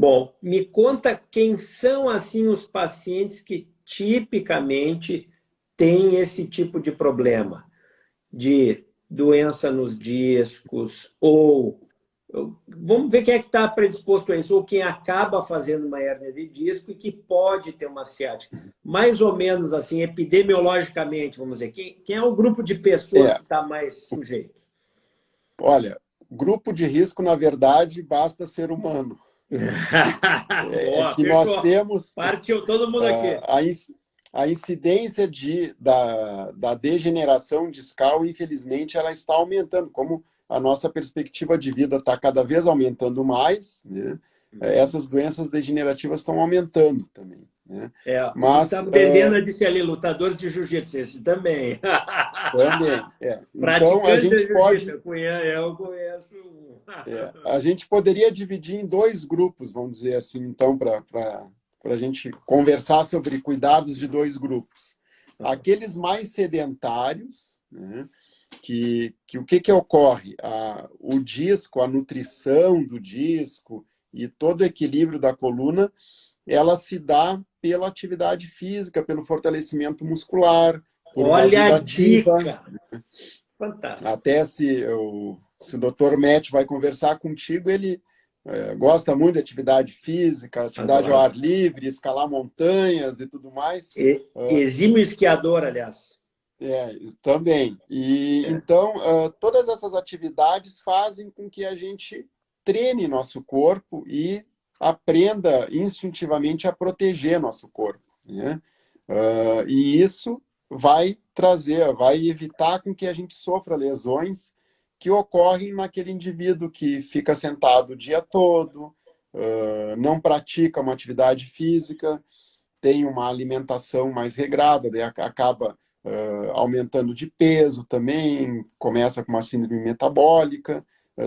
Bom, me conta quem são assim os pacientes que tipicamente têm esse tipo de problema de doença nos discos ou vamos ver quem é que está predisposto a isso ou quem acaba fazendo uma hérnia de disco e que pode ter uma ciática. Mais ou menos assim, epidemiologicamente, vamos dizer, quem é o grupo de pessoas É, que está mais sujeito? olha, grupo de risco, na verdade, basta ser humano. É Boa, que nós fechou. temos Partiu todo mundo aqui. a, a incidência da degeneração discal, infelizmente, ela está aumentando. Como a nossa perspectiva de vida está cada vez aumentando mais, né? Essas doenças degenerativas estão aumentando também, né? O Mas Gustavo Bendena disse ali, lutadores de jiu-jitsu, esse também. também, então a Praticante de gente jiu-jitsu, pode eu conheço um. a gente poderia dividir em dois grupos, vamos dizer assim, então, para a gente conversar sobre cuidados de dois grupos. Aqueles mais sedentários, né, que o que ocorre? O disco, a nutrição do disco e todo o equilíbrio da coluna, ela se dá pela atividade física, pelo fortalecimento muscular, por uma Olha a vida ativa. dica. Fantástico. Até se o Dr. Matt vai conversar contigo, ele gosta muito de atividade física, atividade ao Adoro. ar livre, escalar montanhas e tudo mais. Exímio esquiador, aliás. Também. E É. então, todas essas atividades fazem com que a gente treine nosso corpo e aprenda instintivamente a proteger nosso corpo, né? E isso vai evitar com que a gente sofra lesões que ocorrem naquele indivíduo que fica sentado o dia todo, não pratica uma atividade física, tem uma alimentação mais regrada, daí acaba aumentando de peso também, começa com uma síndrome metabólica,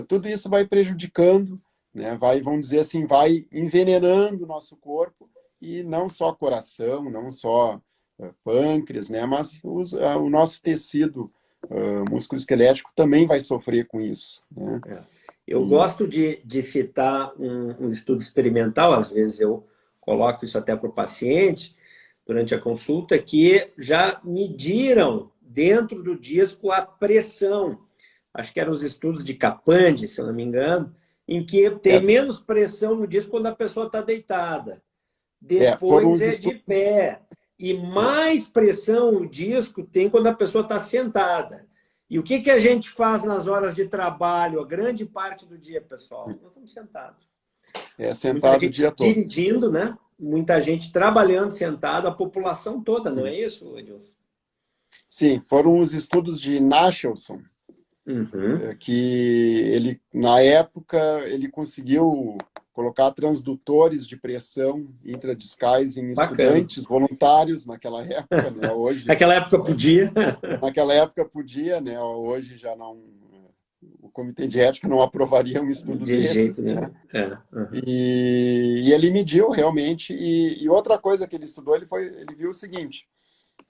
tudo isso vai prejudicando, né? Vamos dizer assim, vai envenenando o nosso corpo, e não só coração, não só pâncreas, né? Mas o nosso tecido musculoesquelético também vai sofrer com isso, né? Eu E, gosto de citar um estudo experimental, às vezes eu coloco isso até para o paciente, durante a consulta, que já mediram dentro do disco a pressão. Acho que eram os estudos de Capande, se eu não me engano, em que tem menos pressão no disco quando a pessoa está deitada. foram Depois os é de estudos. pé. E mais pressão o disco tem quando a pessoa está sentada. E o que a gente faz nas horas de trabalho, a grande parte do dia, pessoal? Nós estamos sentados. Muita Sentado o gente dia todo. dirigindo, né? Muita gente trabalhando sentado, a população toda, não é isso, Edilson? Sim, foram os estudos de Nachelson, Uhum. que ele, na época, ele conseguiu colocar transdutores de pressão intradiscais em Bacana. estudantes voluntários naquela época, né? Hoje, Naquela época podia. naquela época podia, né? Hoje já não, o comitê de ética não aprovaria um estudo De jeito desses, nenhum. né? Uhum. E ele mediu realmente, e outra coisa que ele estudou, ele viu o seguinte,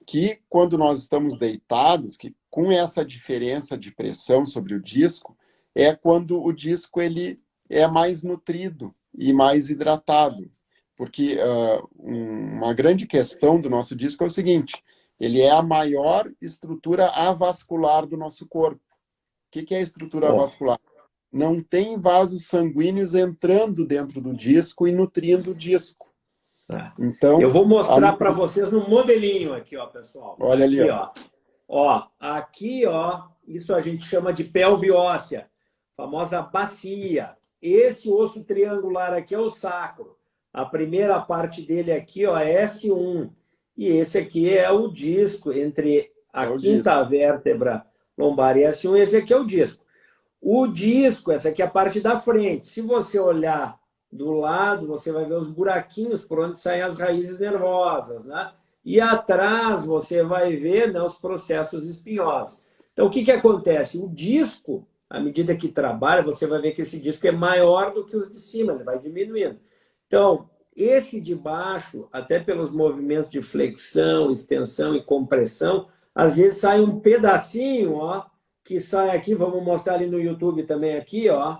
que quando nós estamos deitados, que com essa diferença de pressão sobre o disco, é quando o disco ele é mais nutrido e mais hidratado. Porque uma grande questão do nosso disco é o seguinte, ele é a maior estrutura avascular do nosso corpo. O que é a estrutura Oh. avascular? Não tem vasos sanguíneos entrando dentro do disco e nutrindo o disco. Eu Então, vou mostrar para vocês no modelinho aqui, ó, pessoal. olha ali, Aqui, ó. ó. Ó, aqui, ó, isso a gente chama de pelve óssea, famosa bacia. Esse osso triangular aqui é o sacro. A primeira parte dele aqui, ó, é S1. E esse aqui é o disco entre a É o quinta disco. vértebra lombar e S1. Esse aqui é o disco. O disco, essa aqui é a parte da frente. Se você olhar do lado, você vai ver os buraquinhos por onde saem as raízes nervosas, né? E atrás você vai ver, né, os processos espinhosos. Então, o que acontece? O disco, à medida que trabalha, você vai ver que esse disco é maior do que os de cima, ele vai diminuindo. Então, esse de baixo, até pelos movimentos de flexão, extensão e compressão, às vezes sai um pedacinho, ó, que sai aqui, vamos mostrar ali no YouTube também aqui, ó,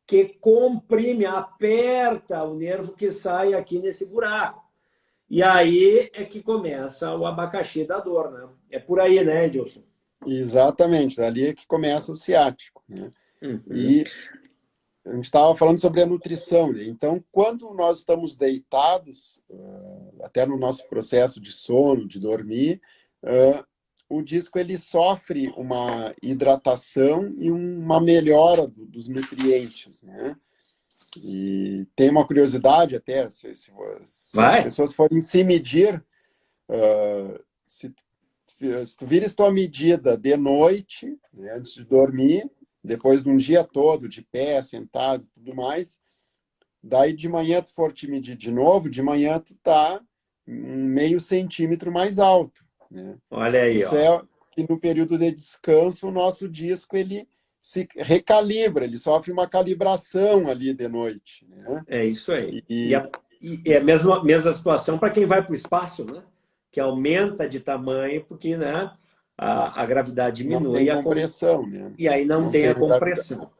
que comprime, aperta o nervo que sai aqui nesse buraco. E aí é que começa o abacaxi da dor, né? É por aí, né, Edilson? Exatamente, dali é que começa o ciático, né? Uhum. E a gente estava falando sobre a nutrição, né? Então, quando nós estamos deitados, até no nosso processo de sono, de dormir, o disco ele sofre uma hidratação e uma melhora dos nutrientes, né? E tem uma curiosidade até, se as Vai? pessoas forem se medir, se, se tu vires tua medida de noite, né, antes de dormir, depois de um dia todo, de pé, sentado e tudo mais, daí de manhã tu for te medir de novo, de manhã tu tá 0,5 centímetro mais alto, né? Olha aí, Isso ó. é que no período de descanso o nosso disco ele se recalibra, ele sofre uma calibração ali de noite, né? É isso aí. E E é a mesma situação para quem vai para o espaço, né? Que aumenta de tamanho, porque, né, a gravidade não diminui tem compressão, né? e aí não Não tem tem a a gravidade. compressão.